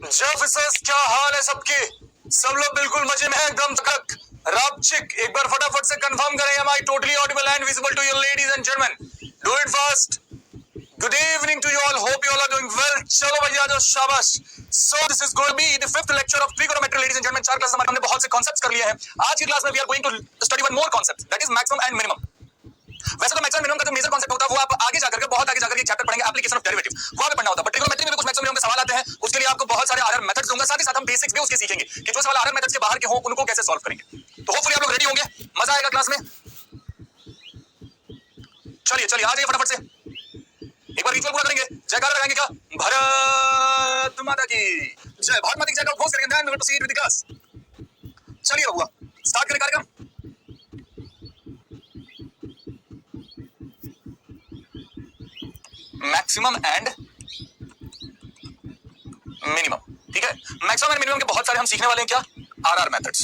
जब विशेष क्या हाल है सबके, सब लोग बिल्कुल मजे में हैं, एकदम तक रापचिक। एक बार फटाफट से कंफर्म करें, am I totally audible and visible to you ladies and gentlemen? Do it fast. Good evening to you all. Hope you all are doing well. चलो भैया जो शाबाश. So this is going to be the fifth lecture of trigonometry, ladies and gentlemen. 4 class हमारे हमने बहुत से concepts कर लिए हैं. आज की क्लास में we are going to study one more concept, that is maximum and minimum. वैसे तो मैक्सिमम मिनिमम का जो मेजर कांसेप्ट होता है वो आप आगे जाकर के बहुत आगे जाकर के चैप्टर पढ़ेंगे, एप्लीकेशन ऑफ डेरिवेटिव, वहां पे पढ़ना होता है। बट ट्रिग्नोमेट्री में भी कुछ मैक्सिमम मिनिमम के सवाल आते हैं, उसके लिए आपको बहुत सारे आरआर मेथड्स दूंगा, साथ ही साथ हम बेसिक्स भी उसके सीखेंगे कि जो सवाल आरआर मेथड्स के बाहर के हों उनको कैसे सॉल्व करेंगे। तो होपफुली आप लोग रेडी होंगे, मजा आएगा क्लास में। चलिए चलिए आ जाइए फटाफट से, एक बार रिचुअल पूरा करेंगे, जयकारा लगाएंगे क्या? भारत माता की जय। भारत माता की जय का उद्घोष करेंगे, then we will proceed with the class. चलिए रहुआ स्टार्ट करें कार्यक्रम। मैक्सिमम एंड मिनिमम, ठीक है। मैक्सिमम एंड मिनिमम के बहुत सारे हम सीखने वाले हैं, क्या? आरआर मेथड्स,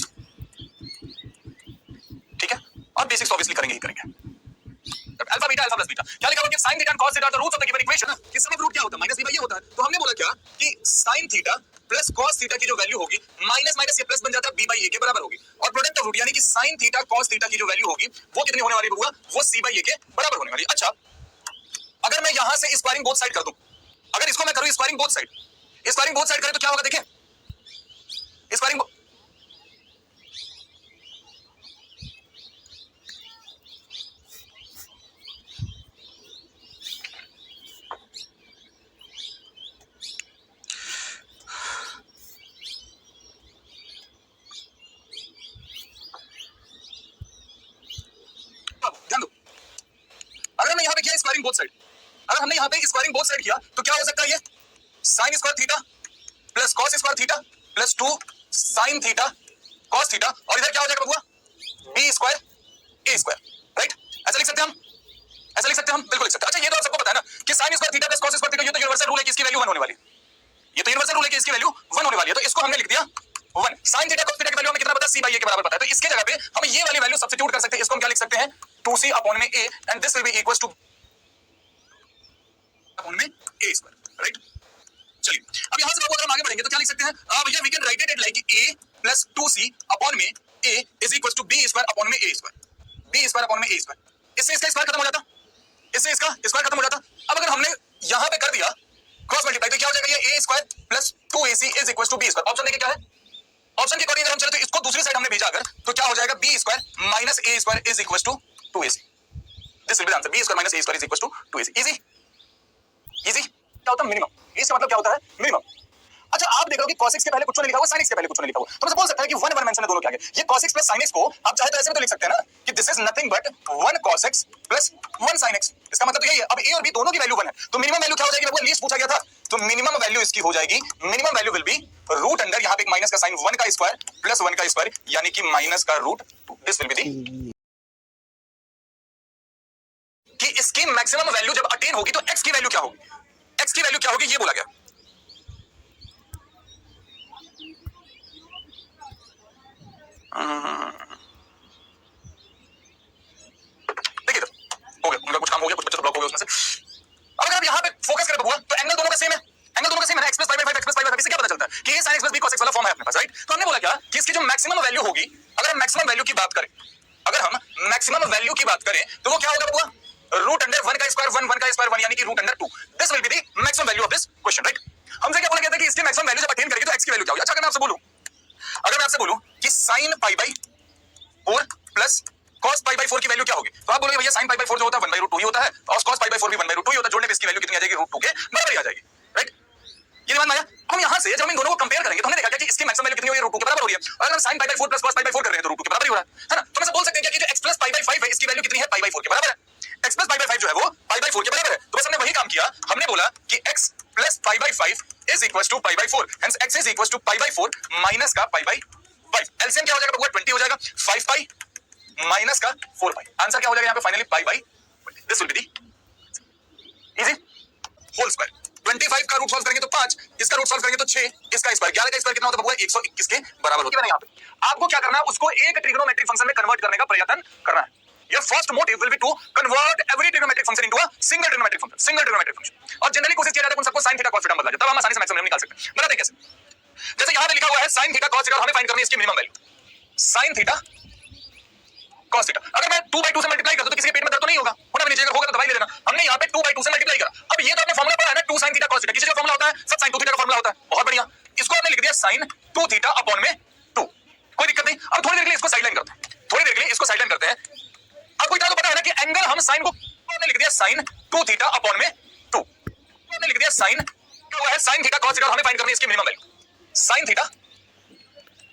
ठीक है। और बेसिक्स ऑब्वियसली करेंगे ही करेंगे। Alpha beta alpha plus beta, क्या लिखा हुआ है? sin theta and cos theta the roots of the given equation. किस समय रूट क्या होता है? माइनस b बाई ये होता है। तो हमने बोला क्या कि sin theta plus cos theta की जो वैल्यू होगी, माइनस माइनस ये प्लस बन जाता है b बाई a के बराबर होगी, और प्रोडक्ट ऑफ रूट यानी कि sin थीटा cos थीटा की जो वैल्यू होगी वो कितनी होने वाली है? वो c बाई a के बराबर होने वाली है। अच्छा, अगर मैं यहां से स्क्वायरिंग बोथ साइड कर दूं, अगर इसको मैं करूं squaring both side, squaring both side करें तो क्या होगा? देखें स्क्वायरिंग ध्यान दो, अगर हमने यहां पे किया स्क्वायरिंग बोथ साइड, अगर हमने यहां पे स्क्वायरिंग बोथ साइड किया तो क्या हो सकता है? ये sin square theta plus cos square theta plus 2 sin theta cos theta, और इधर क्या हो जाएगा बबुआ? b square a square, right? ऐसा लिख सकते हैं हम, ऐसा लिख सकते हैं हम, बिल्कुल लिख सकते हैं। अच्छा, ये तो आप सबको पता है ना कि sin square theta plus cos square theta, ये तो यूनिवर्सल रूल है कि इसकी वैल्यू 1 होने वाली है, ये तो यूनिवर्सल रूल है कि इसकी वैल्यू 1 होने वाली है, तो इसको हमने लिख दिया 1। sin थीटा cos थीटा की वैल्यू हमें कितना पता है? c बाई a के बराबर पता है, तो इसके जगह पे हम ये वाली वैल्यू सब्स्टिट्यूट कर सकते हैं। इसको हम क्या लिख सकते हैं? 2c अपॉन में a, and this will B equals two upon में a स्क्वायर, राइट? चलिए अब यहां से बाबू अगर हम आगे बढ़ेंगे तो क्या लिख सकते हैं? भैया we can write it like a plus 2c upon में a is equals to b square upon में a square, b square upon में a स्क्वायर। इससे इसका स्क्वायर खत्म हो जाता, इससे इसका स्क्वायर खत्म हो जाता। अब अगर हमने यहां पे कर दिया क्रॉस मल्टीप्लाई तो क्या हो जाएगा? ये a square plus 2ac is equals to b square. Option देखिए क्या है? ऑप्शन के अकॉर्डिंग अगर हम चले तो इसको दूसरी साइड हमने भेजा अगर, तो क्या हो जाएगा? b square minus a square is equals to 2ac। This will be the answer, b square minus a square is equals to 2ac। Easy easy. क्या होता है? मिनिमम। इसका मतलब क्या होता है? मिनिमम। अच्छा, आप देख रहे हो कि cos x के पहले कुछ नहीं लिखा हुआ, sin x के पहले कुछ नहीं लिखा हुआ, तो मैं बोल सकता है कि 1 1 मेंशन है दोनों के आगे। ये cos x plus sin x को आप चाहे तो ऐसे भी तो लिख सकते हैं ना कि this is nothing but 1 cos x plus 1 sin x। इसका मतलब तो यही है। अब a और b दोनों की वैल्यू 1 है, तो मिनिमम वैल्यू क्या हो जाएगी? वो लीस्ट पूछा गया था, तो मिनिमम वैल्यू इसकी हो जाएगी, minimum value will be root under, यहां पे एक माइनस का साइन 1 का स्क्वायर प्लस 1 का स्क्वायर, यानी कि माइनस का root 2। This will be the कि इसकी मैक्सिमम वैल्यू जब अटेन होगी तो x की वैल्यू क्या होगी? x की वैल्यू क्या होगी ये बोला गया। देखिए तो हो गया, उनका कुछ काम हो गया, कुछ बच्चे तो ब्लॉक हो गए उसमें से। अब अगर आप यहाँ पे फोकस करें बबुआ तो एंगल दोनों का सेम है, एंगल दोनों का सेम है, x प्लस 5/5 x प्लस 5/5। इससे क्या पता चलता है कि ये sin x plus b cos x वाला फॉर्म है अपने पास, राइट? तो हमने बोला क्या कि इसकी जो मैक्सिमम वैल्यू होगी, अगर हम मैक्सिमम वैल्यू की बात करें, अगर हम मैक्सिमम वैल्यू की बात करें तो वो क्या होगा बबुआ? रूट अंडर 1 का स्क्वायर 1 1 का स्क्वायर 1, यानी कि root under 2। This will be the maximum value of this question, right? हमसे क्या बोला गया था कि इसकी मैक्सिमम वैल्यू जब अटेन करेगी तो x की वैल्यू क्या होगी? अच्छा, अगर मैं आपसे बोलूं, अगर मैं आपसे बोलूं कि sin π/4 प्लस cos π/4 की वैल्यू क्या होगी, तो आप बोलोगे भैया sin π/4 जो होता है 1/√2 ही होता है, और cos π/4 भी 1/√2 ही होता है, जोड़ने पे इसकी वैल्यू कितनी आ जाएगी? √2 के बराबर ही आ जाएगी, राइट? ये दिमाग में आया? हम यहां से जब हम इन दोनों को कंपेयर करेंगे तो हमने देखा कि इसकी मैक्सिमम वैल्यू कितनी हो रही है? √2 के बराबर हो रही है, और अगर हम sin π/4 प्लस cos π/4 कर रहे हैं तो √2 के बराबर ही हो रहा है ना? तो मैं बोल सकते हैं कि जो x प्लस π/5 है इसकी वैल्यू कितनी है? π/4 के बराबर है। x प्लस π/5 जो है वो π/4 के बराबर है, तो बस हमने वही काम किया, हमने बोला कि x plus π/5 is equals to π/4, hence x is equals to π/4 minus का π/5। एलसीएम क्या हो जाएगा बबुआ? 20 हो जाएगा, 5 पाई माइनस का 4 पाई। आंसर क्या हो जाएगा यहाँ पे finally? π/20। This will be the easy whole square. 25 का रूट सॉल्व करेंगे तो 5, इसका रूट सॉल्व करेंगे तो 6, इसका स्क्वायर 11 का स्क्वायर कितना होता है बबुआ? 121 के बराबर होता है। यहाँ पे आपको क्या करना है? उसको एक ट्रिग्नोमेट्रिक फंक्शन में कन्वर्ट करने का प्रयत्न करना है। Your first motive will be to convert every trigonometric function into a single trigonometric function, single trigonometric function। और जनरली कोशिश किया जाता है उन सबको sin थीटा cos थीटा बदला जाए, तब हम आसानी से मैक्सिमम निकाल सकते हैं। बताते कैसे? जैसे यहां पे लिखा हुआ है sin थीटा cos थीटा, हमें फाइंड करनी है इसकी minimum value. sin theta cos theta, अगर मैं 2/2 से मल्टीप्लाई कर दूं तो किसी के पेट में दर्द तो नहीं होगा, होना भी नहीं चाहिए, अगर होगा तो दवाई ले लेना। हमने यहां पे 2/2 से मल्टीप्लाई करा। अब ये तो आपने फार्मूला पढ़ा है ना, 2 sin थीटा cos थीटा, किसी का फार्मूला होता है, सब sin 2 थीटा का फार्मूला होता है। बहुत बढ़िया, इसको आपने लिख दिया sin 2 थीटा अपॉन में 2, कोई दिक्कत नहीं। अब थोड़ी देर के लिए इसको साइडलाइन करते हैं, थोड़ी देर के लिए इसको साइडलाइन करते हैं। आपको इतना तो पता है ना कि एंगल हम sin को आपने लिख दिया sin 2 थीटा अपॉन में 2, आपने लिख दिया sin, क्या हुआ है sin थीटा cos थीटा, हमें फाइंड करनी है इसकी minimum value. sin theta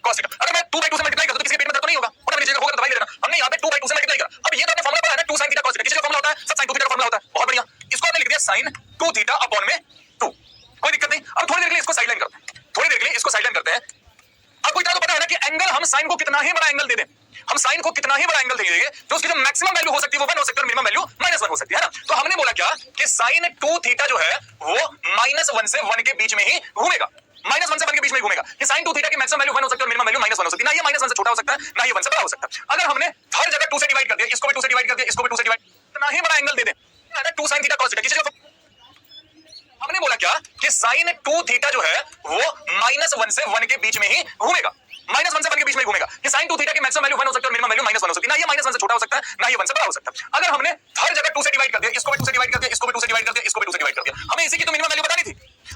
cos theta, अगर मैं 2/2 से मल्टीप्लाई कर दूं तो किसी के पेट में दर्द तो नहीं होगा, होना भी नहीं चाहिए, होगा तो दवाई ले लेना। हमने यहां पे 2/2 से मल्टीप्लाई करा। अब ये तो आपने फार्मूला पढ़ा है ना, 2 sin थीटा cos थीटा, किसी का फार्मूला होता है, सब sin 2 थीटा का फार्मूला होता है। बहुत बढ़िया, इसको आपने लिख दिया sin 2 थीटा अपॉन में 2, कोई दिक्कत नहीं। अब थोड़ी देर के लिए इसको साइडलाइन करते हैं, थोड़ी देर के लिए इसको साइडलाइन करते हैं। आपको इतना तो पता है ना कि एंगल हम sin को कितना ही बड़ा एंगल दे दें, हम sin को कितना ही बड़ा एंगल दे देंगे तो उसकी जो मैक्सिमम वैल्यू हो सकती है वो 1 हो सकती है और मिनिमम वैल्यू -1 हो सकती है ना। तो हमने बोला क्या कि sin 2 थीटा जो है वो -1 से 1 के बीच में ही घूमेगा, -1 से 1 के बीच में घूमेगा। ये sin 2 थीटा की मैक्सिमम वैल्यू 1 हो सकती है और मिनिमम वैल्यू -1 हो सकती है, ना ये -1 से छोटा हो सकता है ना ये 1 से बड़ा हो सकता है। अगर हमने हर जगह 2 से डिवाइड कर दिया, इसको भी 2 से डिवाइड कर दिया, इसको भी 2 से डिवाइड, इतना ही बड़ा एंगल दे दें, 2 sin थीटा cos थीटा, किसी का हमने बोला क्या कि sin 2 थीटा जो है वो -1 से 1 के बीच में ही घूमेगा, -1 से 1 के बीच में ही घूमेगा। ये sin 2 थीटा की मैक्सिमम वैल्यू 1 हो सकती है और मिनिमम वैल्यू -1 हो सकती है, ना ये -1 से छोटा हो सकता है ना ये 1 से बड़ा हो सकता है। अगर हमने हर जगह 2 से डिवाइड कर दिया, इसको भी 2 से डिवाइड कर दिया, इसको भी 2 से डिवाइड कर दिया, इसको भी 2 से डिवाइड कर दिया, हमें इसी की तो मिनिमम वैल्यू बतानी थी।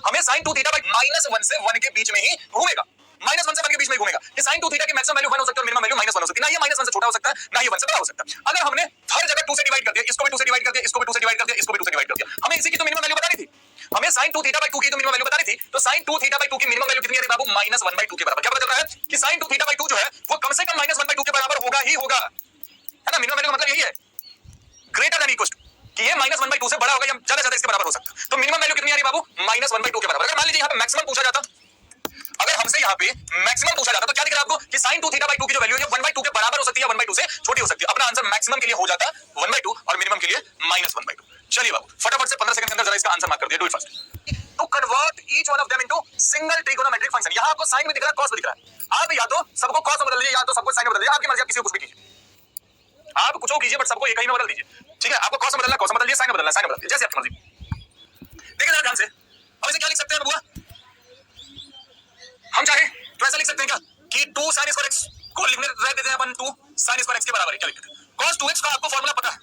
हमें sin 2 थीटा -1 से 1 के बीच में ही घूमेगा, -1 से 1 के बीच में ही घूमेगा। ये sin 2 थीटा की मैक्सिमम वैल्यू 1 हो सकती है और मिनिमम वैल्यू -1 हो सकती है, ना ये -1 से छोटा हो सकता है ना ये 1 से बड़ा हो सकता है। अगर हमने हर जगह 2 से डिवाइड कर दिया, इसको भी 2 से डिवाइड कर दिया, इसको भी 2 से डिवाइड कर दिया, इसको भी 2 से डिवाइड कर दिया, हमें इसी की तो मिनिमम वैल्यू बतानी थी। हमें sin 2 थीटा 2 की तो मिनिमम वैल्यू बतानी थी, तो sin 2 थीटा 2 की मिनिमम वैल्यू कितनी है रे बाबू, -1/2 के बराबर। क्या पता चल रहा है कि sin 2 थीटा 2 जो है वो कम से कम -1/2 के बराबर होगा ही होगा, है ना। मिनिमम वैल्यू का मतलब यही है, ग्रेटर देन इक्वल टू, कि ये -1/2 से बड़ा होगा या ज्यादा इसके बराबर हो सकता है। तो मिनिमम वैल्यू कितनी आ रही है बाबू, -1/2 के बराबर। अगर मान लीजिए यहाँ पे मैक्सिमम पूछा जाता, अगर हमसे यहाँ पे मैक्सिमम पूछा जाता तो क्या दिख रहा है आपको कि sin 2 थीटा 2 की जो वैल्यू है 1/2 के बराबर हो सकती है या 1/2 से छोटी हो सकती है। अपना आंसर मैक्सिमम के लिए हो जाता 1/2 और मिनिमम के लिए -1/2। चलिए बाबू फटाफट से 15 सेकंड के अंदर जरा इसका आंसर मार्क कर दिया, do it fast. To convert each one of them into single trigonometric function, यहां आपको sin भी दिख रहा है cos भी दिख रहा है। आप या तो सबको cos में बदल दीजिए या तो सबको sin में बदल दीजिए, आपकी मर्जी, आप किसी को कुछ भी कीजिए, आप कुछ कीजिए बट सबको एक ही में बदल दीजिए, ठीक है। आपको cos में बदलना cos में बदल दिया, sin में बदलना sin में बदल दिया, जैसे आपकी मर्जी। देखिए जरा ध्यान से, अब इसे क्या लिख सकते हैं बुआ, हम चाहे तो ऐसा लिख सकते हैं क्या कि 2 sin स्क्वायर x को लिखने रह देते हैं अपन 2 sin स्क्वायर x के बराबर है, क्या लिखते हैं cos 2x का आपको फार्मूला पता है,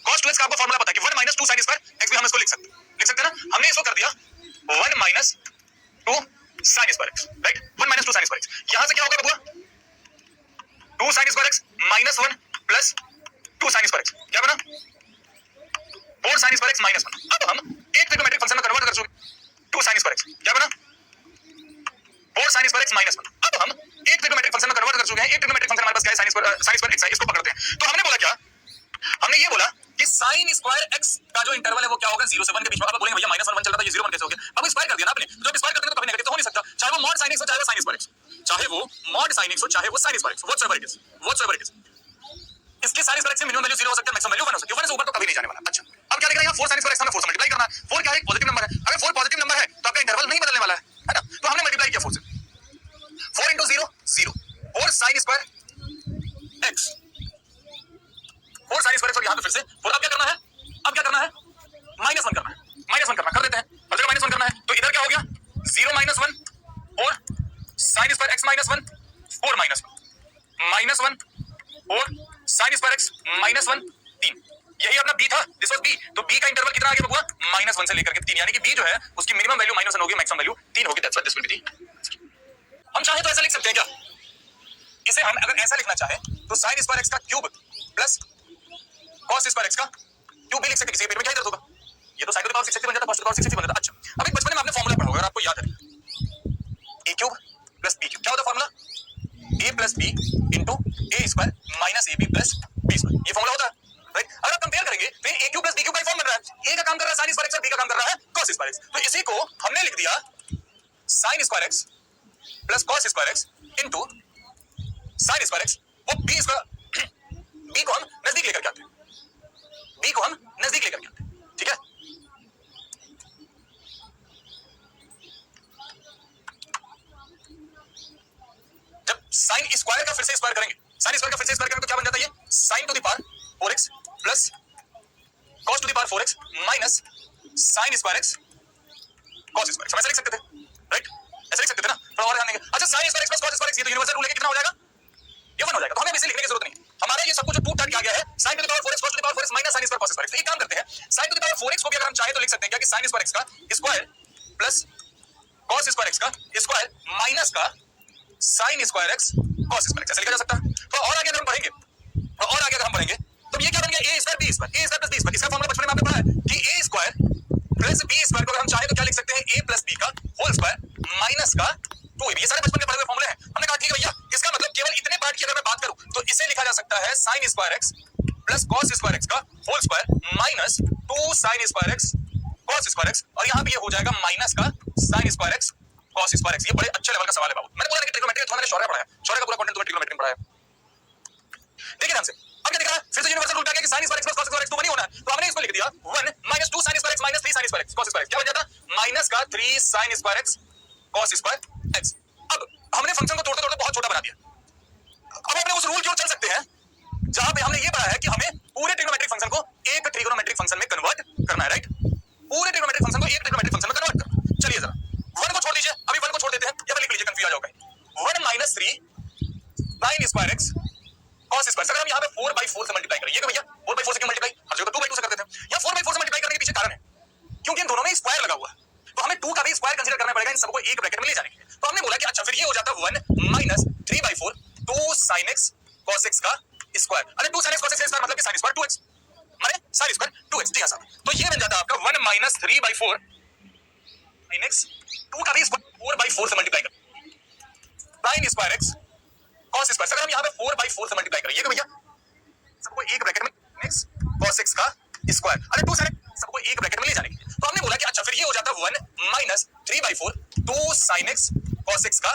cos 2x का आपको फार्मूला पता है कि 1 - 2 sin स्क्वायर x भी हम इसको लिख सकते हैं ना। हमने इसको कर दिया 1 - 2 sin square x, right, 1 - 2 sin square x। यहां से क्या होगा बुआ, 2 sin square x -1 plus 2 sin square x, क्या बना 4 sin स्क्वायर x -1। अब हम एक ट्रिगोनोमेट्रिक फंक्शन में कन्वर्ट कर चुके, 2 sin स्क्वायर x क्या बना 4 sin स्क्वायर x -1। अब हम एक ट्रिगोनोमेट्रिक फंक्शन में कन्वर्ट कर चुके हैं, एक ट्रिगोनोमेट्रिक फंक्शन हमारे पास क्या है, sin स्क्वायर x है, इसको पकड़ते हैं। तो हमने बोला क्या, हमने ये बोला कि sin स्क्वायर x का जो इंटरवल है वो क्या होगा, 0 से 1 के बीच में। अब बोलेंगे भैया -1 1 चल रहा था, ये 0 1 कैसे हो गया, अब स्क्वायर कर दिया ना आपने, जब स्क्वायर करते हैं तो कभी नेगेटिव तो हो नहीं सकता, चाहे वो mod sin x हो चाहे वो sin स्क्वायर x, चाहे वो mod sin x हो चाहे वो sin square x, whatsoever it is। इसके sin स्क्वायर x से मिनिमम वैल्यू 0 हो सकता है, मैक्सिमम वैल्यू 1 हो सकती है, 1 से ऊपर तो कभी नहीं जाने वाला। अच्छा अब क्या लिख रहे हैं, 4 sin स्क्वायर x हमें 4 से मल्टीप्लाई करना है। 4 क्या है, एक पॉजिटिव नंबर है, अगर 4 पॉजिटिव नंबर है तो आपका इंटरवल नहीं बदलने वाला है ना। तो हमने मल्टीप्लाई किया 4 से, 4 × 0 0 और sin square x, 4 sin square x और यहां पे फिर से 4। अब क्या करना है, अब क्या करना है, -1 करना है, -1 करना, कर देते हैं। हर जगह -1 करना है तो इधर क्या हो गया 0 - 1 और sin स्क्वायर x -1 4 -1 और sin स्क्वायर x -1 3। यही अपना b था, दिस वाज b। तो b का इंटरवल कितना आ गया बबुआ, -1 से लेकर के 3, यानी कि b जो है उसकी मिनिमम वैल्यू -1 होगी, मैक्सिमम वैल्यू 3 होगी, that's why this will be the. हम चाहे तो ऐसा लिख सकते हैं क्या, इसे हम अगर ऐसा लिखना चाहे तो sin स्क्वायर x का cube plus cos square x का क्यूब भी लिख सकते हैं, किसी के पेट में क्या दर्द होगा, ये तो sin टू द पावर 660 बन जाता, cos टू द पावर 660 बन जाता। अच्छा अब एक बचपन में आपने फार्मूला पढ़ा होगा, अगर आपको याद है, a cube plus b cube, क्या होता है formula, a plus b into a square minus ab plus b square, ये फार्मूला होता है, राइट। अगर आप कंपेयर करेंगे तो a cube plus b cube का फॉर्म बन रहा है, a का काम कर रहा है sin स्क्वायर x और b का काम कर रहा है cos स्क्वायर x। तो इसी को हमने लिख दिया sin square x plus cos square x into sin square x, वो b स्क्वायर, b को हम नजदीक लेकर के आते हैं, b को हम नजदीक लेकर के आते हैं, ठीक है। जब sin स्क्वायर का फिर से स्क्वायर करेंगे, sin स्क्वायर का फिर से स्क्वायर करेंगे तो क्या बन जाता है, ये sin to the power 4x plus cos to the power 4x minus sin square x cos square x, हम ऐसे लिख सकते थे, राइट, ऐसे लिख सकते थे ना। थोड़ा और ध्यान देंगे, तो यूनिवर्सल रूल लेके कितना हो जाएगा, ये 1 हो जाएगा। तो हमें इसे लिखने की जरूरत नहीं, हमारा ये सब कुछ जो टू टर्म किया गया है sin to the power 4x cos to the power 4x minus sin square cos square. तो एक काम करते हैं, sin to the power 4x को भी अगर हम चाहे तो लिख सकते हैं क्या कि sin स्क्वायर x का square plus cos square x का स्क्वायर माइनस का sin square x cos square x ऐसे लिखा जा सकता है। तो और आगे अगर हम बढ़ेंगे तो ये क्या बन गया a square b square, a square plus b square. इसका फॉर्मूला बचपन में आपने पढ़ा है कि a square plus b square को अगर हम चाहे तो क्या लिख सकते हैं, a प्लस b का होल स्क्वायर माइनस का 2ab। ये सारे बचपन में पढ़े हुए फॉर्मूले हैं। हमने कहा ठीक है भैया, इसका मतलब केवल इतने पार्ट की अगर मैं बात करूं तो इसे लिखा जा सकता है sin square x plus cos square x का whole square minus 2 sin square x cos square x, और यहां पे ये हो जाएगा माइनस का sin square x cos square x। ये बड़े अच्छे लेवल का सवाल है बाबू। मैंने बोला ना कि ट्रिग्नोमेट्री थोड़ा मैंने शौर्य पढ़ा है, शौर्य का पूरा कंटेंट तुम्हें ट्रिग्नोमेट्री में पढ़ा है। देखिए ध्यान से, अब क्या दिख रहा है, फिर से यूनिवर्सल रूल पे आ गया कि sin square x plus cos square x तो वही होना है। तो हमने इसको लिख दिया 1 minus 2 sin square x minus 3 sin square x cos square x। क्या बन जाता, माइनस का 3 sin square x cos square x। अब हमने फंक्शन को तोड़ते तोड़ते बहुत छोटा बना दिया। अब अपने उस रूल की ओर चल सकते हैं जहां पे हमने ये पढ़ा है कि हमें पूरे ट्रिग्नोमेट्रिक फंक्शन को एक ट्रिग्नोमेट्रिक फंक्शन में कन्वर्ट करना है, राइट। पूरे ट्रिग्नोमेट्रिक फंक्शन को एक ट्रिग्नोमेट्रिक फंक्शन में कन्वर्ट करना। चलिए जरा 1 को छोड़ दीजिए, अभी 1 को छोड़ देते हैं, या लिख लीजिए, कंफ्यूज आ जाओगे। 1 minus 3 sin square x cos square. अगर हम यहां पे 4/4 से मल्टीप्लाई करें, ये क्या भैया 4/4 से क्यों मल्टीप्लाई, हर जगह 2/2 से कर देते हैं। या 4/4 से मल्टीप्लाई करने के पीछे कारण है क्योंकि इन दोनों में स्क्वायर लगा हुआ है, तो हमें 2 का भी स्क्वायर कंसीडर करना पड़ेगा इन सबको एक ब्रैकेट में ले जाने के लिए। तो हमने बोला कि अच्छा फिर ये हो जाता 1 minus 3/4 2 sin x cos x का स्क्वायर। अरे 2 sin x cos x का मतलब कि sin स्क्वायर 2x माने sin स्क्वायर 2x। जी हां साहब, तो ये बन जाता है आपका 1 minus 3/4 sin x, 2 का भी स्क्वायर 4/4 से मल्टीप्लाई कर sin square x cos square. अगर हम यहां पे 4/4 से मल्टीप्लाई करें, ये क्या भैया सबको एक ब्रैकेट में x cos x का स्क्वायर। अरे 2 sin x सबको एक ब्रैकेट में ले जाने के लिए। तो हमने बोला कि अच्छा फिर ये हो जाता 1 minus 3/4 2 sin x cos x का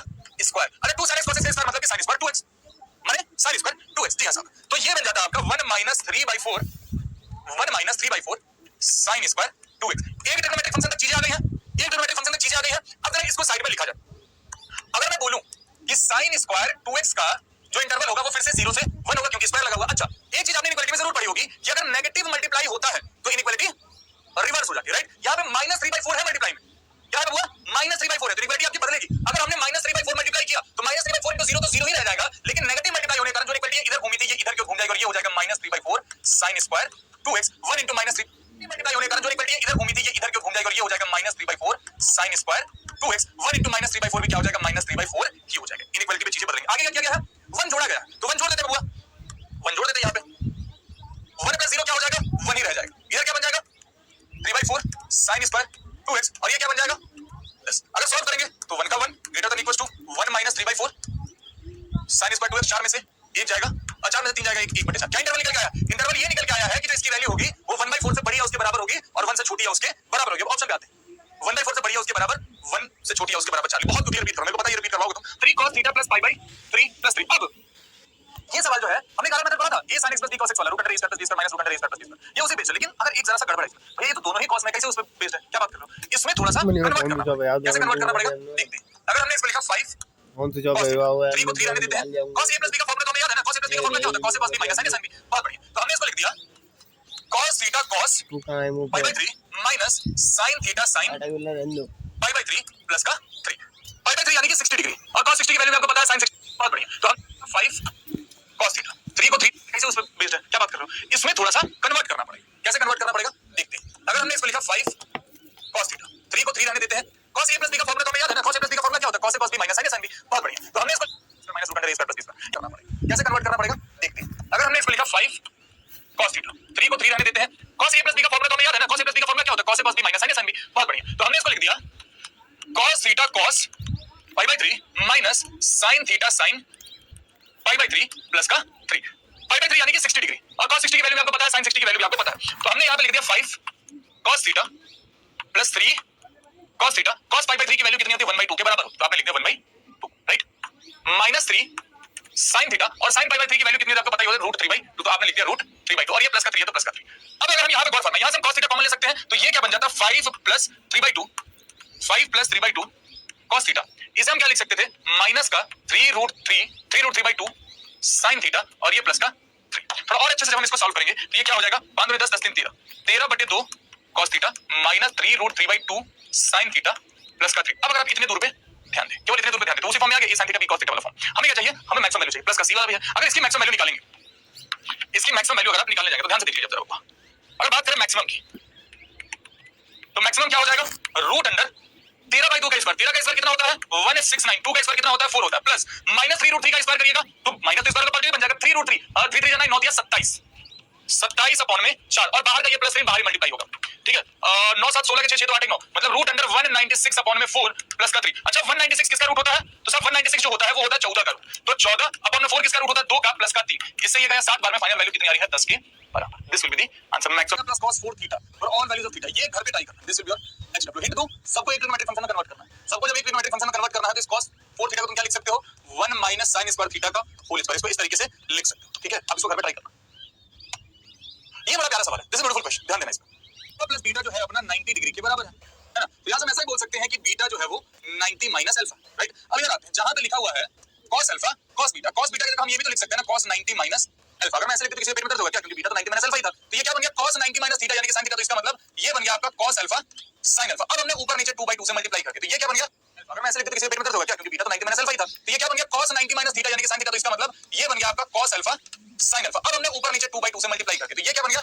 स्क्वायर। अरे 2 sin x cos x का मतलब कि sin स्क्वायर 2x माने sin स्क्वायर 2x। जी हां साहब, तो ये बन जाता है आपका 1 minus 3/4 sin स्क्वायर 2x। एक ट्रिग्नोमेट्रिक फंक्शन तक चीजें आ गई हैं, एक ट्रिग्नोमेट्रिक फंक्शन तक चीजें आ गई हैं। अब जरा इसको साइड में लिखा जाए। अगर मैं बोलूं कि sin स्क्वायर 2x का जो इंटरवल होगा वो फिर से 0 से 1 होगा क्योंकि स्क्वायर लगा हुआ। अच्छा, एक चीज आपने इनइक्वालिटी में जरूर पढ़ी होगी कि अगर नेगेटिव मल्टीप्लाई होता है तो इनइक्वालिटी रिवर्स हो जाती है, राइट। यहां पे -3/4 है मल्टीप्लाई में, क्या हुआ -3/4 है, तो इक्वालिटी आपकी बदलेगी। अगर हमने -3/4 मल्टीप्लाई किया तो -3/4 into 0 तो 0 ही रह जाएगा, लेकिन नेगेटिव मल्टीप्लाई होने के कारण जो इक्वालिटी इधर घूमी थी ये इधर क्यों घूम जाएगी और ये हो जाएगा -3/4 sin square 2x। 1 into -3 multiply होने के कारण जो इक्वालिटी इधर घूमी थी ये इधर क्यों घूम जाएगी और ये हो जाएगा -3/4 sin स्क्वायर 2x। 1 into -3/4 भी क्या हो जाएगा -3/4 ही हो जाएगा। इनइक्वालिटी में चीजें बदलेंगी। आगे क्या किया गया है, 1 जोड़ा गया, तो 1 जोड़ देते हैं बुआ, 1 जोड़ देते हैं। यहां पे 1 + 0 क्या हो जाएगा, 1 ही रह जाएगा। इधर क्या बन जाएगा 3/4 sin स्क्वायर 2x, और ये क्या बन जाएगा प्लस। अगर सॉल्व करेंगे तो 1 का 1 greater than equals to 1 minus 3/4 sin square 2x। 4 में से 1 जाएगा और 4 में से 3 जाएगा, 1/4। क्या इंटरवल निकल के आया, इंटरवल ये निकल के आया है कि जो इसकी वैल्यू होगी वो 1/4 से बड़ी है उसके बराबर होगी और 1 से छोटी है उसके बराबर होगी। अब ऑप्शन पे आते हैं, 1/4 से बड़ी है उसके बराबर, 1 से छोटी है उसके बराबर 4। बहुत क्लियर रिपीट करो, मेरे को पता है रिपीट करवाओगे तुम। 3 cos theta plus pi by 3 plus 3। अब ये सवाल जो है हमने काला मेथड पढ़ा था, a sin x plus b cos x वाला root under a square plus b square minus root under a square plus b square, ये उसी बेस्ड है। लेकिन अगर एक जरा सा गड़बड़ है भैया, ये तो दोनों ही cos में कैसे उस पे बेस्ड है, क्या बात कर रहे हो। इसमें थोड़ा सा कन्वर्ट करना पड़ेगा। कैसे कन्वर्ट करना पड़ेगा देखते हैं। अगर हमने इसको लिखा 5 कौन सी जॉब है 3 को 3 रहने देते हैं, cos a plus b का फॉर्मूला तो हमें याद है ना, cos a plus b का फॉर्मूला क्या होता है, cos a plus b minus sin a sin b। बहुत बढ़िया, तो हमने इसको लिख दिया cos theta cos pi by 3 minus sin theta sin pi by 3 plus का 3 pi by 3 यानी कि 60 डिग्री, और cos 60 की वैल्यू आपको पता है sin 60। बहुत बढ़िया, तो हम 5 cos थीटा 3 को 3 कैसे उस पे बेस्ड है, क्या बात कर रहे हो। इसमें थोड़ा सा कन्वर्ट करना पड़ेगा। कैसे कन्वर्ट करना पड़ेगा देखते हैं। अगर हमने इसको लिखा 5 cos थीटा 3 को 3 रहने देते हैं, cos a plus b का फॉर्मूला तो हमें याद है ना, cos a plus b का फॉर्मूला क्या होता है, cos a plus b minus sin a sin b। बहुत बढ़िया, तो हमने इसको minus root under a square plus b square करना पड़ेगा। कैसे कन्वर्ट करना पड़ेगा देखते हैं। अगर हमने इसको लिखा 5 cos थीटा 3 को 3 रहने देते हैं, cos a plus b का फॉर्मूला तो हमें याद है ना, cos a plus b का फॉर्मूला क्या होता है, cos a plus b minus sin a sin b। बहुत बढ़िया, तो हमने इसको लिख दिया cos theta cos pi by 3 minus sin theta sin pi by 3 plus का 3 pi by 3 यानी कि 60 डिग्री, और cos 60 की वैल्यू भी आपको पता है, sin 60 की वैल्यू भी आपको पता है। तो हमने यहाँ पे लिख दिया 5 cos theta plus 3 cos theta. cos pi by 3 की वैल्यू कितनी होती है 1/2 के बराबर, तो आपने लिख दिया 1/2 राइट, माइनस 3 sin थीटा, और sin pi by 3 की वैल्यू कितनी होती है आपको पता ही होगा √3/2, तो आपने लिख दिया √3/2, और ये प्लस का 3 है तो प्लस का 3। अब अगर हम यहाँ पे गौर फरमाएं, यहाँ से हम cos थीटा कॉमन ले सकते हैं, तो ये क्या बन जाता 5 प्लस 3/2 5 प्लस 3/2 cos थीटा। इसे हम क्या लिख सकते थे माइनस का 3√3/2 sin थीटा, और ये प्लस का 3। थोड़ा और अच्छे से जब हम इसको सॉल्व करेंगे तो ये क्या हो जाएगा 5 में 10 10 3 13 13/2 cos theta minus 3√3/2 sin theta plus का 3। अब अगर आप इतने दूर पे ध्यान दें, केवल इतने दूर पे ध्यान दें। तो उसी फॉर्म में आ गया a sin theta b cos theta वाला फॉर्म। हमें क्या चाहिए, हमें मैक्सिमम वैल्यू चाहिए, प्लस का c वाला भी है। अगर इसकी मैक्सिमम वैल्यू निकालेंगे, इसकी मैक्सिमम वैल्यू अगर आप निकालने जाएंगे तो ध्यान से देख लीजिए जरा ऊपर। अगर बात करें मैक्सिमम की, तो मैक्सिमम क्या हो जाएगा, रूट अंडर 13/2 का स्क्वायर। 13 का स्क्वायर कितना होता है 169, 2 का स्क्वायर कितना होता है 4 होता है, प्लस माइनस 3√3 का स्क्वायर करिएगा तो माइनस 3 स्क्वायर का पार्ट बन जाएगा 3√3 और 3 3 9 9 27, 27 अपॉन में 4 और बाहर का ये प्लस 3 बाहर मल्टीप्लाई होगा, ठीक है। 9 7 16 के 6 6 तो 8 9, मतलब रूट अंडर 196 अपॉन में 4 प्लस का 3। अच्छा 196 किसका रूट होता है, तो सब 196 जो होता है वो होता है 14 का रूट, तो 14 अपॉन में 4 किसका रूट होता है 2 का प्लस का 3। इससे ये गया 7 बार में फाइनल वैल्यू कितनी आ रही है 10 के बराबर। This will be the answer. Maximum plus cos 4 theta for all values of theta, ये घर पे ट्राई करना। This will be your H W. Hint दो, सबको एक ट्रिग्नोमेट्रिक फंक्शन में कन्वर्ट करना है। सबको जब एक ट्रिग्नोमेट्रिक फंक्शन में कन्वर्ट करना है तो इस cos 4 थीटा को तुम क्या लिख सकते हो, 1 माइनस sin स्क्वायर थीटा का होल स्क्वायर, इसको इस तरीके से लिख सकते हो, ठीक है। अब इसको घर पे ट्राई करना। ये बड़ा प्यारा सवाल है, दिस इज ब्यूटीफुल क्वेश्चन, ध्यान देना इसमें। तो प्लस बीटा जो है अपना 90 डिग्री के बराबर है ना। तो यहां से हम ऐसा ही बोल सकते हैं कि बीटा जो है वो 90 माइनस अल्फा, राइट। अब इधर आते हैं, जहां पे लिखा हुआ है cos alpha cos beta, cos beta की जगह हम ये भी तो लिख सकते हैं ना cos 90 माइनस अल्फा। अगर मैं ऐसे लिखते तो किसी पेट में दर्द होगा क्या, क्योंकि बीटा तो 90 माइनस अल्फा ही था। तो ये क्या बन गया cos 90 माइनस थीटा यानी कि sin थीटा, तो इसका मतलब ये बन गया आपका cos अल्फा sin अल्फा। अब हमने ऊपर नीचे 2/2 से मल्टीप्लाई करके, तो ये क्या बन गया, अगर मैं ऐसे लिखते तो किसी पेट में दर्द होगा क्या, क्योंकि बीटा तो 90 माइनस अल्फा ही था। तो ये क्या बन गया cos 90 माइनस थीटा यानी कि sin थीटा, तो इसका मतलब ये बन गया आपका cos अल्फा sin अल्फा। अब हमने ऊपर नीचे 2/2 से मल्टीप्लाई करके, तो ये क्या बन गया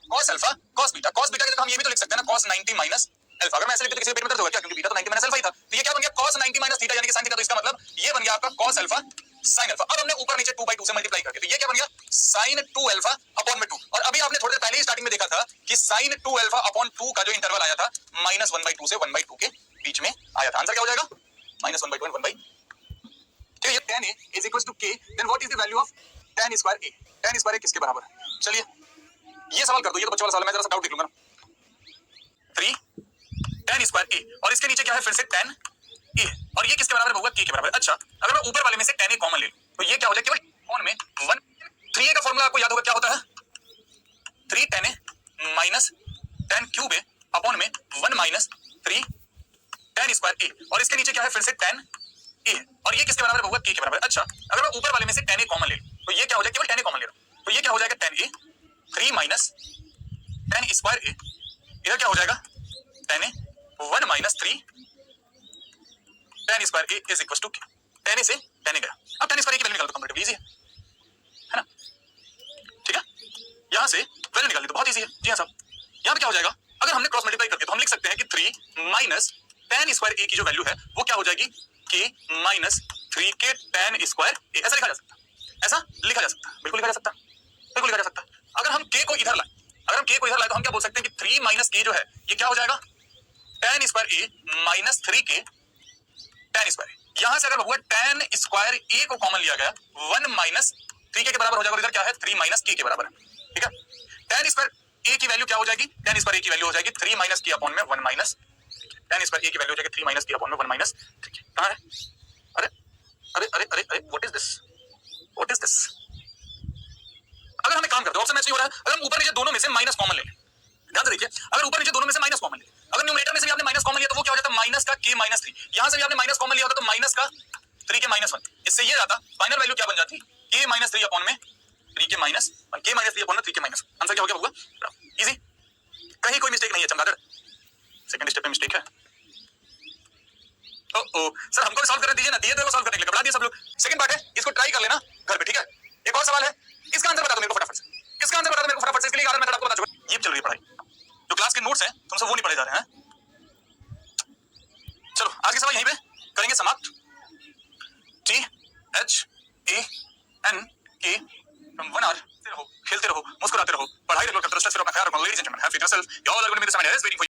cos alpha cos beta. cos beta की जगह हम ये भी तो लिख सकते हैं ना cos 90 माइनस अल्फा। अगर मैं ऐसे लिखते तो किसी पेट में दर्द होगा क्या, क्योंकि बीटा तो 90 माइनस अल्फा ही था। तो ये क्या बन गया cos 90 माइनस थीटा यानी कि sin थीटा, तो इसका मतलब ये बन गया आपका cos अल्फा sin अल्फा। अब हमने ऊपर नीचे 2/2 से मल्टीप्लाई करके, तो ये क्या बन गया sin 2 अल्फा अपॉन में 2। और अभी आपने थोड़ी देर पहले ही स्टार्टिंग में देखा था कि sin 2 अल्फा अपॉन 2 का जो इंटरवल आया था -1/2 से 1/2 के बीच में आया था। आंसर क्या हो जाएगा -1/2 and 1/2। तो ये tan a is equals to k, then what is the value of tan square a? tan square a किसके बराबर है, चलिए ये सवाल कर दो, ये तो बच्चों वाला सवाल है, मैं जरा सा डाउट देख लूंगा ना। 3 tan स्क्वायर a और इसके नीचे क्या है फिर से tan a, और ये किसके बराबर होगा k के बराबर। अच्छा अगर मैं ऊपर वाले में से tan a कॉमन ले लूं तो ये क्या हो जाएगा, केवल कॉमन में 1 3a का फार्मूला आपको याद होगा क्या होता है, 3 tan a minus tan cube a upon में 1 माइनस 3 tan स्क्वायर a, और इसके नीचे क्या है फिर से tan a, और ये किसके बराबर होगा k के बराबर। अच्छा अगर मैं ऊपर वाले में से tan a कॉमन ले लूं तो ये क्या हो जाएगा, केवल tan a कॉमन ले रहा हूं, तो ये क्या हो जाएगा tan a 3 minus tan square a, इधर क्या हो जाएगा tan a 1 minus 3 tan square a is equal to k। tan a से tan a गया, अब tan स्क्वायर a की वैल्यू निकाल दो, कंप्लीट इजी है ना, ठीक है। यहां से वैल्यू निकाल ली तो बहुत इजी है जी हाँ साहब। यहां पे क्या हो जाएगा, अगर हमने क्रॉस मल्टीप्लाई करके तो हम लिख सकते हैं कि 3 माइनस tan स्क्वायर a की जो वैल्यू है वो क्या हो जाएगी k minus 3k tan square a। ऐसा लिखा जा सकता है, ऐसा लिखा जा सकता है, बिल्कुल लिखा जा सकता है, बिल्कुल लिखा जा सकता है। अगर हम k को इधर लाए, अगर हम k को इधर लाए तो हम क्या बोल सकते हैं कि 3 माइनस k जो है ये क्या हो जाएगा tan square a minus 3k tan square. यहां से अगर हुआ tan स्क्वायर a को कॉमन लिया गया 1 माइनस 3k के बराबर हो जाएगा, और इधर क्या है 3 माइनस k के बराबर है, ठीक है। tan स्क्वायर a की वैल्यू क्या हो जाएगी, tan स्क्वायर a की वैल्यू हो जाएगी 3 माइनस k अपॉन में 1 माइनस tan स्क्वायर a की वैल्यू हो जाएगी 3 माइनस k अपॉन में 1 माइनस 3k। कहां है, अरे अरे अरे अरे अरे what is this, what is this. अगर हमें काम करते हो ऑप्शन मैच नहीं हो रहा है, अगर हम ऊपर नीचे दोनों में से माइनस कॉमन ले लें, ध्यान से देखिए, अगर ऊपर नीचे दोनों में से माइनस कॉमन ले, अगर न्यूमरेटर में से भी आपने माइनस कॉमन लिया तो वो क्या हो जाता है माइनस का k माइनस 3, यहां से भी आपने माइनस कॉमन लिया होता तो माइनस का 3k माइनस 1। इससे ये आता फाइनल वैल्यू क्या बन जाती k माइनस 3 अपॉन में 3k minus 1, k minus 3 upon में 3k माइनस 1। आंसर क्या हो गया होगा, इजी, कहीं कोई मिस्टेक नहीं है चमगादड़। सेकंड स्टेप में मिस्टेक है, ओ सर हमको सॉल्व कर दीजिए ना, दिए तो सॉल्व करने के लिए बढ़ा दिए सब लोग। सेकंड पार्ट है, इसको ट्राई कर लेना घर पे, ठीक है। एक और सवाल है, इसका आंसर बता दो मेरे को फटाफट से, इसका आंसर बता दो मेरे को फटाफट से। इसके लिए मेथड आपको बता चुका, ये चल रही है पढ़ाई, जो क्लास के नोट्स हैं तुमसे वो नहीं पढ़े जा रहे हैं। चलो आज के सवाल यहीं पे करेंगे समाप्त। THANK from 1 hour, खेलते रहो, मुस्कुराते रहो, पढ़ाई रेगुलर करते रहो, स्ट्रेस फ्री अपना ख्याल रखो। Ladies and gentleman, have fun yourself, you all are going to be the someone else waiting for